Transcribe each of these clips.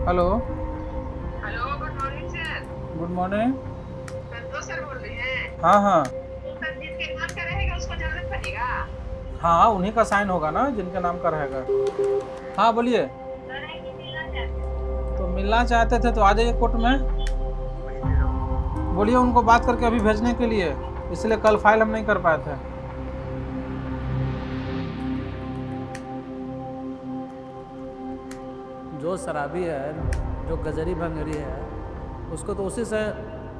Hello. Hello, good morning sir. Good morning. Santosh sir बोल रहे हैं। हाँ हाँ। सर जिसके नाम का रहेगा उसको जरूरत पड़ेगा। हाँ उन्हीं का साइन होगा ना जिनके नाम का रहेगा। हाँ बोलिए। सर है कि मिलना चाहते हैं? तो मिलना चाहते थे तो आ जाइए कोर्ट में। बोलिए उनको बात करके अभी भेजने के लिए, इसलिए कल फाइल हम नहीं कर पाए थे। जो शराबी है, जो गजरी भंगरी है, उसको तो उसी से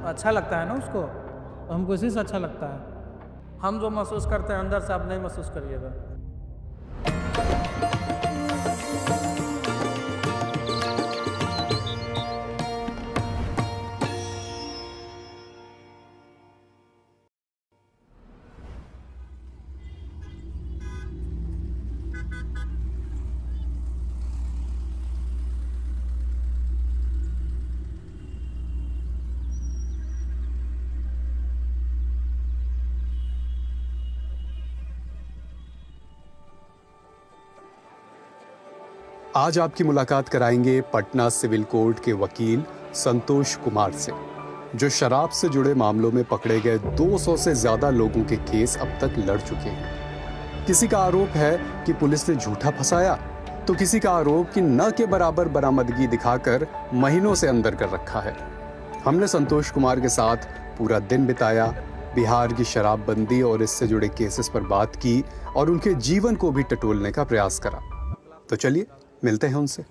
अच्छा लगता है ना उसको, तो हमको इसी से अच्छा लगता है। हम जो महसूस करते हैं अंदर से आप नहीं महसूस करिएगा। आज आपकी मुलाकात कराएंगे पटना सिविल कोर्ट के वकील संतोष कुमार से, जो शराब से जुड़े मामलों में पकड़े गए 200 से ज्यादा लोगों के केस अब तक लड़ चुके हैं। किसी का आरोप है कि पुलिस ने झूठा फंसाया, तो किसी का आरोप कि न के बराबर बरामदगी दिखाकर महीनों से अंदर कर रखा है। हमने संतोष कुमार के साथ पूरा दिन बिताया, बिहार की शराबबंदी और इससे जुड़े केसेस पर बात की और उनके जीवन को भी टटोलने का प्रयास करा। तो चलिए मिलते हैं उनसे।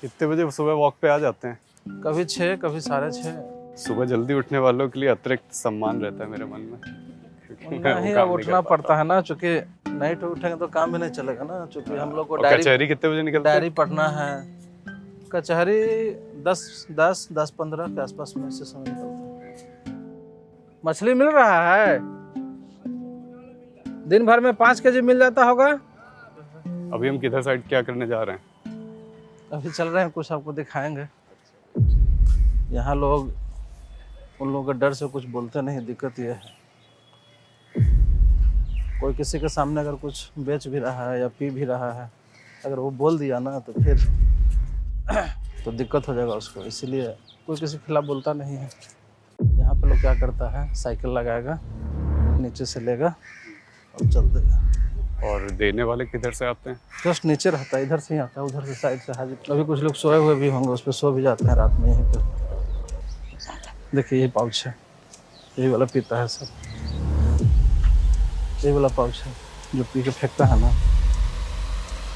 कितने बजे सुबह वॉक पे आ जाते हैं? कभी 6 कभी 6:30। सुबह जल्दी उठने वालों के लिए अतिरिक्त सम्मान रहता है मेरे मन में, क्योंकि मैं वो नहीं, काम अब नहीं उठना कर पड़ता है ना, चूंकि नाइट उठेंगे तो काम भी नहीं चलेगा ना, चूंकि हम लोग को और डायरी कचहरी कितने बजे निकलते डायरी हैं? पढ़ना है। कचहरी 10-15 के आसपास में से समय निकलता है। मछली मिल रहा है, दिन भर में 5 केजी मिल जाता होगा। अभी हम किधर साइड क्या करने जा रहे हैं? अभी चल रहे हैं, कुछ आपको दिखाएंगे। यहाँ लोग उन लोगों के डर से कुछ बोलते नहीं। दिक्कत ये है, कोई किसी के सामने अगर कुछ बेच भी रहा है या पी भी रहा है, अगर वो बोल दिया ना तो फिर तो दिक्कत हो जाएगा उसको, इसलिए कोई किसी के खिलाफ बोलता नहीं है। यहाँ पे लोग क्या करता है, साइकिल लगाएगा, नीचे से लेगा और चल देगा। और देने वाले किधर से आते हैं? जस्ट नीचे रहता है, इधर से ही आता है, उधर से साइड से हाजिर। अभी कुछ लोग सोए हुए भी होंगे, उस पर सो भी जाते हैं रात में यहीं पे। देखिए ये पाउच है, यही वाला पीता है सब। यही वाला पाउच है जो पी के फेंकता है ना,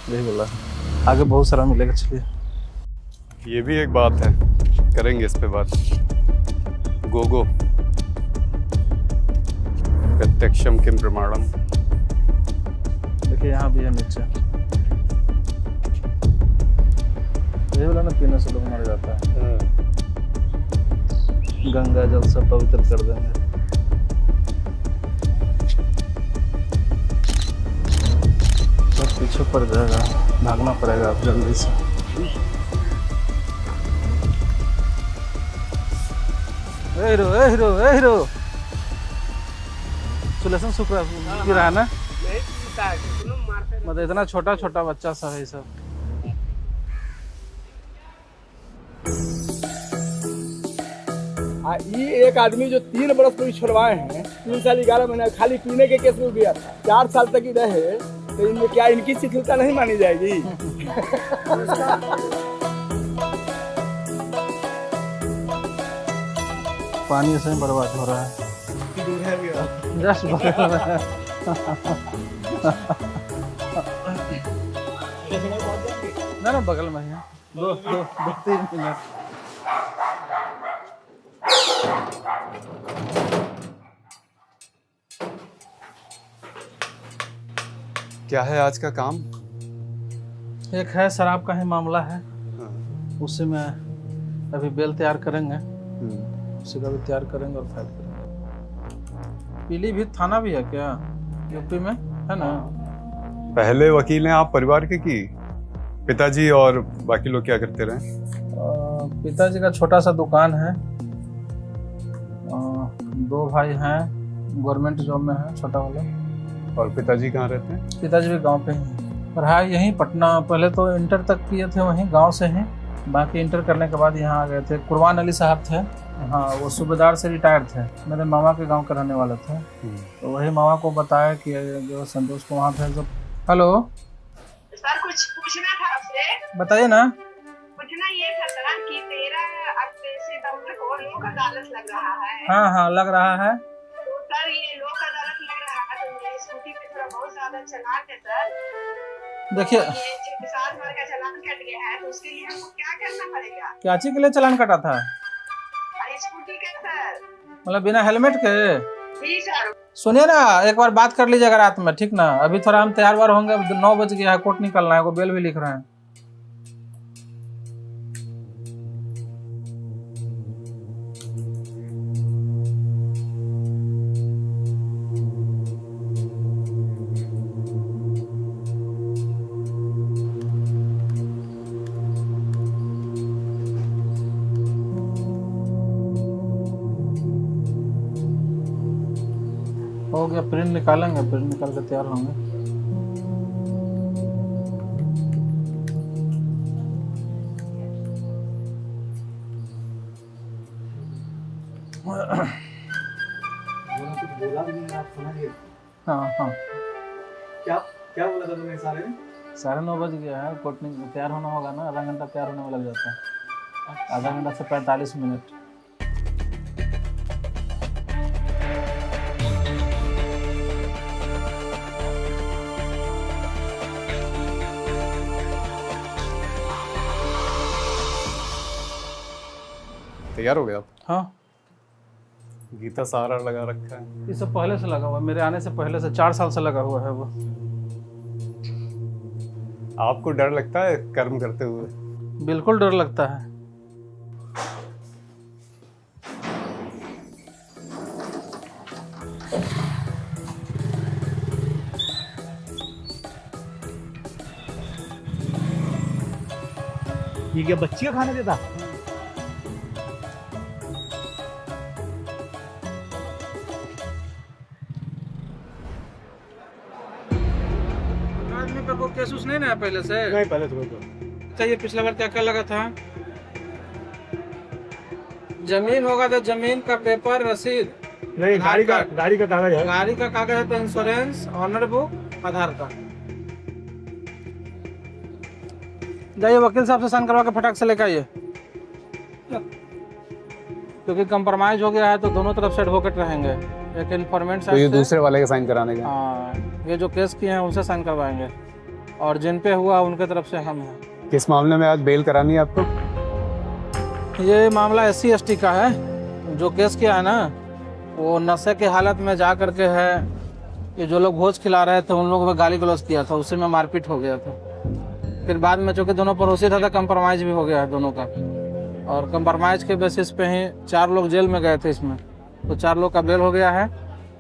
यही वाला है। आगे बहुत सारा मिलेगा, चलिए। ये भी एक बात है, करेंगे इस पे बात। गोगो प्रत्यक्षम किम प्रमाणम। देखिए यहाँ भी है नीचे, यही वाला ना, पीने से लोग मर जाता है। गंगा जल से पवित्र कर देंगे। सब पीछे पड़ जाएगा, भागना पड़ेगा अब जल्दी से। ए हीरो सुलेशन शुक्र गिरा ना, मतलब इतना छोटा छोटा बच्चा सब है सब। ये एक आदमी जो 3 बरस को छुड़वाए हैं, 3 साल 11 महीना खाली पीने के केस में गया था, 4 साल तक ही रहे, तो इनमें क्या इनकी शिथिलता नहीं मानी जाएगी? पानी से बर्बाद हो रहा है। जस्ट बगल में। ना बगल में है, 2-3 मिनट। क्या है आज का काम? एक है शराब का ही मामला है, उसी में अभी बेल तैयार करेंगे, उसी का भी तैयार करेंगे और फाइल करेंगे। पीलीभीत थाना भी है क्या यूपी में, है ना? पहले वकील हैं आप परिवार के की पिताजी और बाकी लोग क्या करते रहे? पिताजी का छोटा सा दुकान है, 2 भाई हैं, गवर्नमेंट जॉब में है, छोटा वाला। और पिताजी कहाँ रहते हैं? पिताजी भी गांव पे ही पढ़ाई यहीं पटना, पहले तो इंटर तक किए थे वहीं गांव से ही, बाकी इंटर करने के बाद यहाँ आ गए थे। कुरबान अली साहब थे, हाँ वो सूबेदार से रिटायर थे, मेरे मामा के गांव के रहने वाले थे। तो वही मामा को बताया कि जो संतोष को वहाँ भेज दो। हेलो सर कुछ पूछना था आपसे। बताइए ना। पूछना ये था सर कि 13 सितंबर को लोक अदालत लग रहा है। हाँ हाँ लग रहा है। तो सर ये लोक अदालत लग रहा है तो मेरी स्कूटी पे थोड़ा बहुत ज्यादा चालान है सर। देखिए ये 7 बार का चालान कट गया है तो उसके लिए हमको क्या करना पड़ेगा? क्या चीज के लिए चालान कटा था? अरे स्कूटी का सर। मतलब बिना हेलमेट के? जी सर। सुनिए ना, एक बार बात कर लीजिएगा रात में, ठीक ना? अभी थोड़ा हम तैयार वार होंगे, 9 बज गया है, कोर्ट निकलना है, को बेल भी लिख रहे हैं। हो गया, प्रिंट निकालेंगे, प्रिंट निकाल के तैयार होंगे। बोला भी नहीं, आप समझ गए? हाँ हाँ क्या क्या बोला था तुमने सारे में? 9:30 बज गया है, कोर्ट में तैयार होना होगा ना, आधा घंटा तैयार होने में लग जाता है, आधा घंटा से 45 मिनट। तैयार हो गया आप? हाँ गीता सहारा लगा रखा है। ये सब पहले से लगा हुआ है, मेरे आने से पहले से 4 साल से लगा हुआ है वो। आपको डर लगता है कर्म करते हुए? बिल्कुल डर लगता है। ये क्या बच्ची का खाना देता? आदमी पे कोई केस उस नहीं ना है पहले से? नहीं, पहले तो अच्छा ये पिछला बार क्या क्या लगा था? जमीन होगा तो जमीन का पेपर, रसीद, नहीं, गाड़ी का कागज है। गाड़ी का कागज है तो इंश्योरेंस, ऑनर बुक, आधार कार्ड। जाइए वकील साहब से साइन करवा के फटाक से लेकर आइए, क्योंकि कंप्रोमाइज हो गया है तो दोनों तरफ से एडवोकेट रहेंगे। एक इन्फॉर्मेंट तो ये दूसरे वाले के साइन कराने का? हाँ, ये जो केस किए हैं उनसे साइन करवाएंगे, और जिन पे हुआ उनके तरफ से हम हैं। किस मामले में आज बेल करानी है आपको? ये मामला SC/ST का है। जो केस किया है ना वो नशे के हालत में जा करके है, ये जो लोग भोज खिला रहे थे उन लोगों को गाली गलौज किया था, उसी में मारपीट हो गया था। फिर बाद में चूँकि दोनों पड़ोसी था तो कंप्रोमाइज भी हो गया है दोनों का, और कंप्रोमाइज के बेसिस पे ही 4 लोग जेल में गए थे इसमें, तो 4 लोग का बेल हो गया है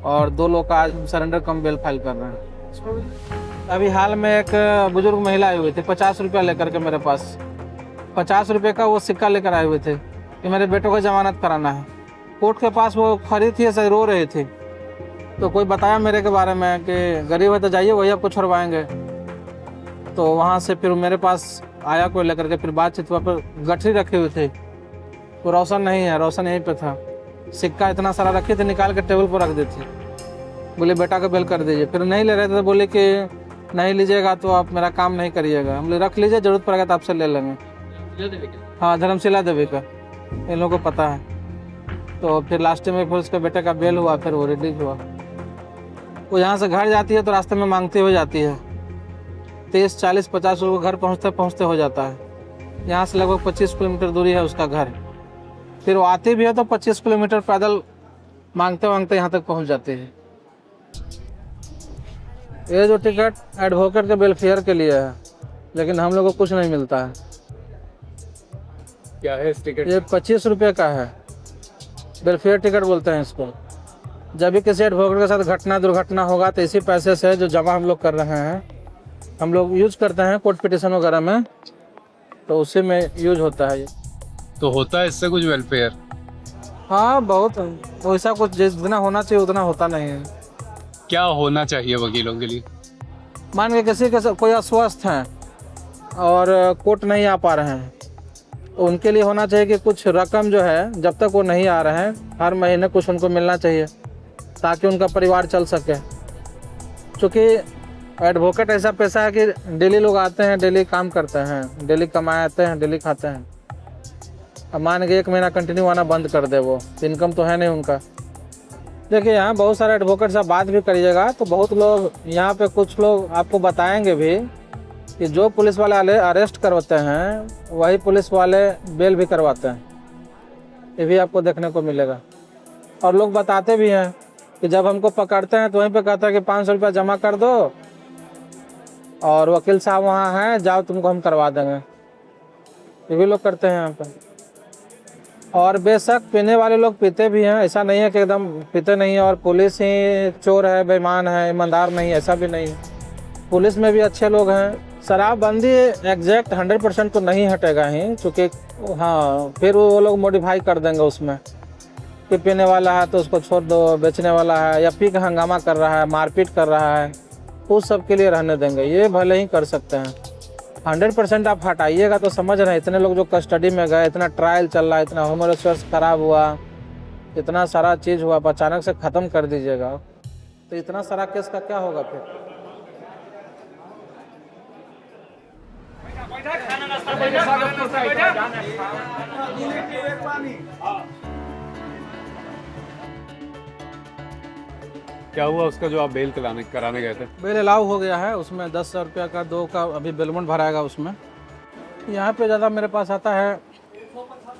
और 2 लोग का आज सरेंडर कम बेल फाइल कर रहे हैं। अभी हाल में एक बुजुर्ग महिला आई हुई थी 50 रुपया लेकर के मेरे पास, 50 रुपये का वो सिक्का लेकर आए हुए थे कि मेरे बेटों को जमानत कराना है। कोर्ट के पास वो खड़ी थी, ऐसे रो रही थी, तो कोई बताया मेरे के बारे में कि गरीब है तो जाइए वही आपको छुड़वाएंगे। तो वहाँ से फिर मेरे पास आया कोई लेकर के, फिर बातचीत हुआ, फिर गठरी रखी हुई थी, तो रोशन नहीं है, रोशन यहीं पे था। सिक्का इतना सारा रखी थी, निकाल के टेबल पर रख दी थी, बोले बेटा का बेल कर दीजिए। फिर नहीं ले रहे थे, बोले कि नहीं लीजिएगा तो आप मेरा काम नहीं करिएगा। हम रख लीजिए, जरूरत पड़ेगा तो आपसे ले लेंगे। हाँ, धर्मशिला देवी का, इन लोगों को पता है। तो फिर लास्ट में फिर उसके बेटे का बेल हुआ, फिर वो रिलीज हुआ। वो यहाँ से घर जाती है तो रास्ते में मांगते हुए जाती है, 30, 40, 50 रुपये घर पहुँचते पहुँचते हो जाता है। यहाँ से लगभग 25 किलोमीटर दूरी है उसका घर। फिर वो आती भी है तो 25 किलोमीटर पैदल मांगते मांगते यहाँ तक पहुँच जाती है। ये जो टिकट एडवोकेट के वेलफेयर के लिए है, लेकिन हम लोग को कुछ नहीं मिलता है। क्या है इस टिकट? ये 25 रुपये का है, वेलफेयर टिकट बोलते हैं इसको। जब भी किसी एडवोकेट के साथ घटना दुर्घटना होगा तो इसी पैसे से जो जमा हम लोग कर रहे हैं, हम लोग यूज करते हैं कोर्ट पिटिशन वगैरह में, तो उसी में यूज होता है ये। तो होता है इससे कुछ वेलफेयर? हाँ बहुत वैसा कुछ जितना होना चाहिए उतना होता नहीं है। क्या होना चाहिए वकीलों के लिए? मान के किसी के कोई अस्वस्थ हैं और कोर्ट नहीं आ पा रहे हैं तो उनके लिए होना चाहिए कि कुछ रकम जो है जब तक वो नहीं आ रहे हैं हर महीने कुछ उनको मिलना चाहिए ताकि उनका परिवार चल सके। क्योंकि एडवोकेट ऐसा पैसा है कि डेली लोग आते हैं, डेली काम करते हैं, डेली कमाते हैं, डेली खाते हैं। अब मान के 1 महीना कंटिन्यू आना बंद कर दे वो, इनकम तो है नहीं उनका। देखिए यहाँ बहुत सारे एडवोकेट से बात भी करिएगा तो बहुत लोग यहाँ पे कुछ लोग आपको बताएंगे भी कि जो पुलिस वाले अरेस्ट करवाते हैं वही पुलिस वाले बेल भी करवाते हैं। ये भी आपको देखने को मिलेगा। और लोग बताते भी हैं कि जब हमको पकड़ते हैं तो वहीं पे कहता है कि 500 रुपया जमा कर दो और वकील साहब वहाँ हैं, जाओ तुमको हम करवा देंगे। ये भी लोग करते हैं यहाँ पे। और बेशक पीने वाले लोग पीते भी हैं, ऐसा नहीं है कि एकदम पीते नहीं है और पुलिस ही चोर है, बेईमान है, ईमानदार नहीं, ऐसा भी नहीं है। पुलिस में भी अच्छे लोग हैं। शराबबंदी एग्जैक्ट 100% तो नहीं हटेगा ही, क्योंकि हाँ फिर वो लोग मॉडिफाई कर देंगे उसमें कि पीने वाला है तो उसको छोड़ दो, बेचने वाला है या पी के हंगामा कर रहा है, मारपीट कर रहा है, उस सब के लिए रहने देंगे। ये भले ही कर सकते हैं। 100% आप हटाइएगा तो समझ रहे हैं इतने लोग जो कस्टडी में गए, इतना ट्रायल चल रहा है, इतना ह्यूमन रिसोर्स खराब हुआ, इतना सारा चीज़ हुआ, आप अचानक से ख़त्म कर दीजिएगा तो इतना सारा केस का क्या होगा फिर? क्या हुआ उसका जो आप बेल कराने गए थे? बेल अलाउ हो गया है, उसमें 10,000 रुपया का 2 का अभी बेलमेंट भराएगा उसमें। यहाँ पे ज़्यादा मेरे पास आता है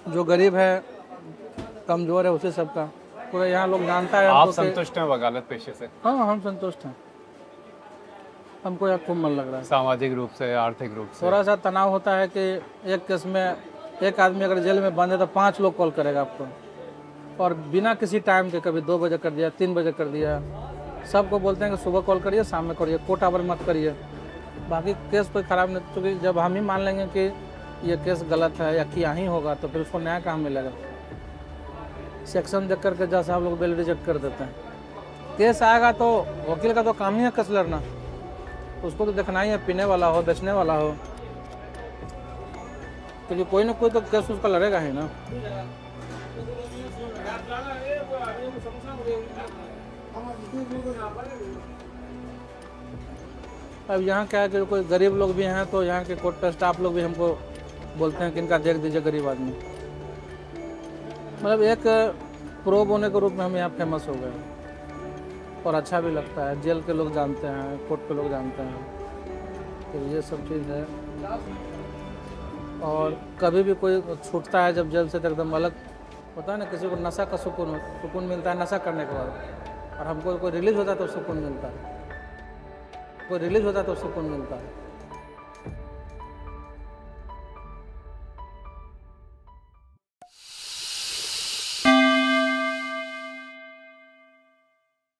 जो गरीब है, कमज़ोर है, उसी सब का पूरा यहाँ लोग जानता है। आप संतुष्ट हैं वकालत पेशे से? हाँ हम संतुष्ट हैं, हमको यहाँ खूब मन लग रहा है। सामाजिक रूप से, आर्थिक रूप से? थोड़ा सा तनाव होता है कि एक केस में एक आदमी अगर जेल में बंद है तो 5 लोग कॉल करेगा आपको, और बिना किसी टाइम के, कभी 2 बजे कर दिया, 3 बजे कर दिया। सबको बोलते हैं कि सुबह कॉल करिए, शाम में करिए, कोर्ट आवर मत करिए। बाकी केस कोई ख़राब नहीं, क्योंकि जब हम ही मान लेंगे कि ये केस गलत है या किया ही होगा तो फिर उसको न्याय कहाँ मिलेगा। सेक्शन देख करके जज साहब लोग बेल रिजेक्ट कर देते हैं। केस आएगा तो वकील का तो काम ही है केस लड़ना, उसको तो देखना ही है, पीने वाला हो, बेचने वाला हो, क्योंकि कोई ना कोई तो केस उसका लड़ेगा ही ना। अब यहाँ क्या है कि कोई गरीब लोग भी हैं तो यहाँ के कोर्ट का स्टाफ लोग भी हमको बोलते हैं कि इनका देख दीजिए गरीब आदमी। मतलब एक प्रो होने के रूप में हम यहाँ फेमस हो गए और अच्छा भी लगता है। जेल के लोग जानते हैं, कोर्ट के लोग जानते हैं, तो ये सब चीज़ है। और कभी भी कोई छूटता है जब जेल से तो एकदम अलग होता है ना, किसी को नशा का सुकून मिलता है नशा करने के बाद, और हमको कोई रिलीज होता है तो सुकून मिलता है, कोई रिलीज होता है तो सुकून मिलता है।